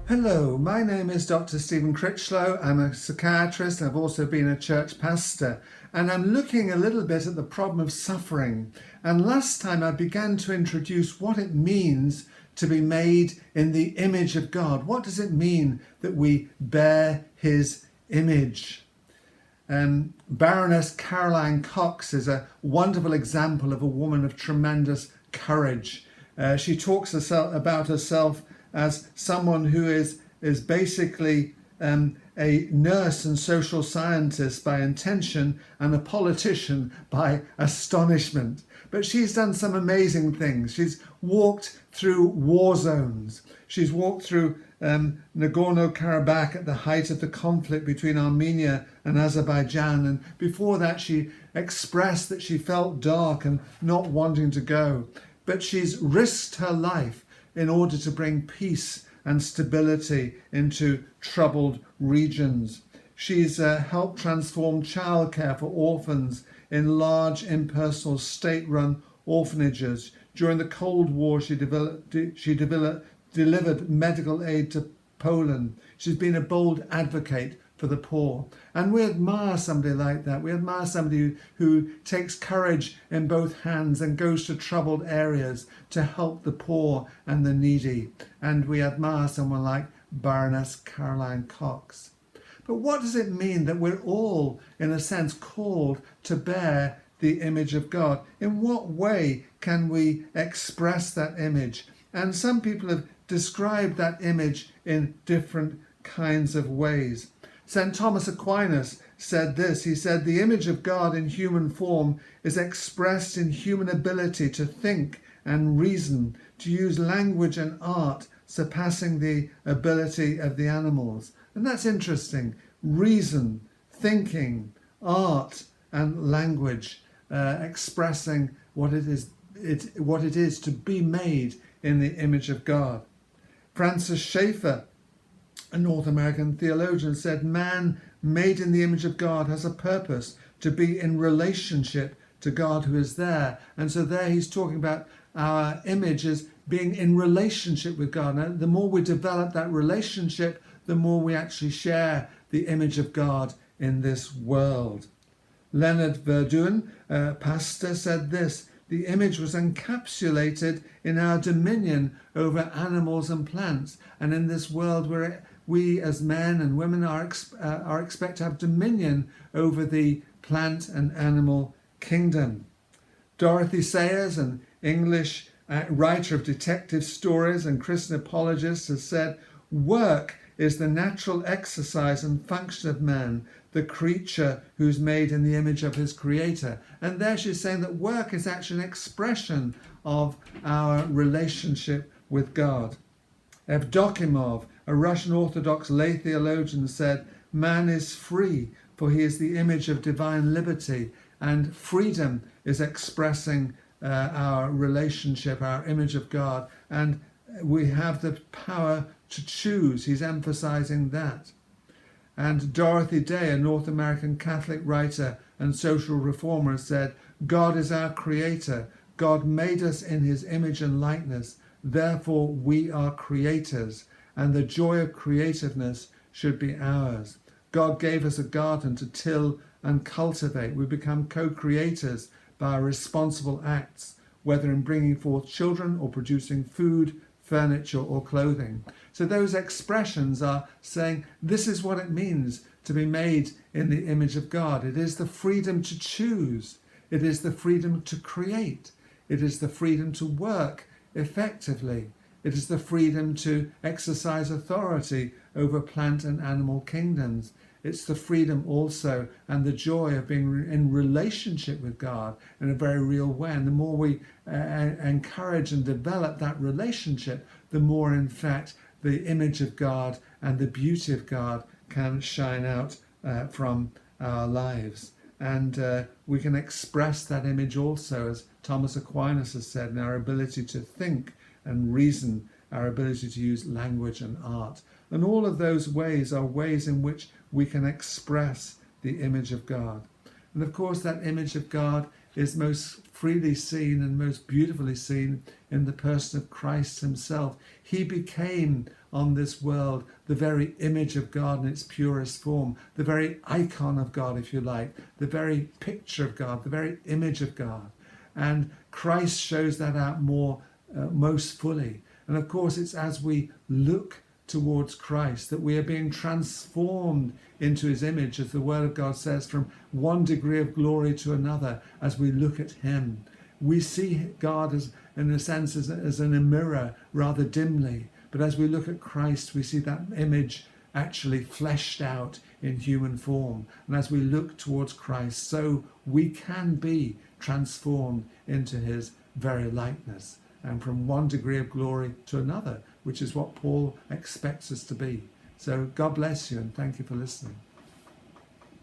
Hello, my name is Dr. Stephen Critchlow. I'm a psychiatrist and I've also been a church pastor. And I'm looking a little bit at the problem of suffering. And last time I began to introduce what it means to be made in the image of God. What does it mean that we bear his image? Baroness Caroline Cox is a wonderful example of a woman of tremendous courage. She talks about herself as someone who is basically a nurse and social scientist by intention and a politician by astonishment. But she's done some amazing things. She's walked through war zones. She's walked through Nagorno-Karabakh at the height of the conflict between Armenia and Azerbaijan. And before that, she expressed that she felt dark and not wanting to go. But she's risked her life in order to bring peace and stability into troubled regions. She's helped transform childcare for orphans in large impersonal state-run orphanages. During the Cold War, she delivered medical aid to Poland. She's been a bold advocate for the poor. And we admire somebody like that. We admire somebody who takes courage in both hands and goes to troubled areas to help the poor and the needy. And we admire someone like Baroness Caroline Cox. But what does it mean that we're all, in a sense, called to bear the image of God? In what way can we express that image? And some people have described that image in different kinds of ways. St. Thomas Aquinas said this. He said, "The image of God in human form is expressed in human ability to think and reason, to use language and art, surpassing the ability of the animals." And that's interesting. Reason, thinking, art, and language, expressing what it is to be made in the image of God. Francis Schaeffer, a North American theologian, said, "Man made in the image of God has a purpose to be in relationship to God who is there." And so there he's talking about our image as being in relationship with God. Now, the more we develop that relationship, the more we actually share the image of God in this world. Leonard Verduin, a pastor, said this: "The image was encapsulated in our dominion over animals and plants. And in this world where we as men and women are expected to have dominion over the plant and animal kingdom." Dorothy Sayers, an English writer of detective stories and Christian apologist, has said, "Work is the natural exercise and function of man, the creature who's made in the image of his creator." And there she's saying that work is actually an expression of our relationship with God. Evdokimov, a Russian Orthodox lay theologian, said, "Man is free, for he is the image of divine liberty." And freedom is expressing our relationship, our image of God. And we have the power to choose. He's emphasizing that. And Dorothy Day, a North American Catholic writer and social reformer, said, "God is our creator. God made us in his image and likeness. Therefore, we are creators, and the joy of creativeness should be ours. God gave us a garden to till and cultivate. We become co-creators by our responsible acts, whether in bringing forth children or producing food, furniture, or clothing." So those expressions are saying this is what it means to be made in the image of God. It is the freedom to choose. It is the freedom to create. It is the freedom to work effectively. It is the freedom to exercise authority over plant and animal kingdoms. It's the freedom also and the joy of being in relationship with God in a very real way. And the more we encourage and develop that relationship, the more, in fact, the image of God and the beauty of God can shine out from our lives. And we can express that image also, as Thomas Aquinas has said, in our ability to think and reason, our ability to use language and art. And all of those ways are ways in which we can express the image of God. And of course, that image of God is most freely seen and most beautifully seen in the person of Christ himself. He became on this world the very image of God in its purest form, the very icon of God, if you like, the very picture of God, the very image of God. And Christ shows that out most fully. And of course, it's as we look towards Christ that we are being transformed into his image, as the word of God says, from one degree of glory to another. As we look at him, we see God as, in a sense, as in a mirror, rather dimly. But as we look at Christ, we see that image actually fleshed out in human form. And as we look towards Christ, so we can be transformed into his very likeness, and from one degree of glory to another, which is what Paul expects us to be. So God bless you, and thank you for listening.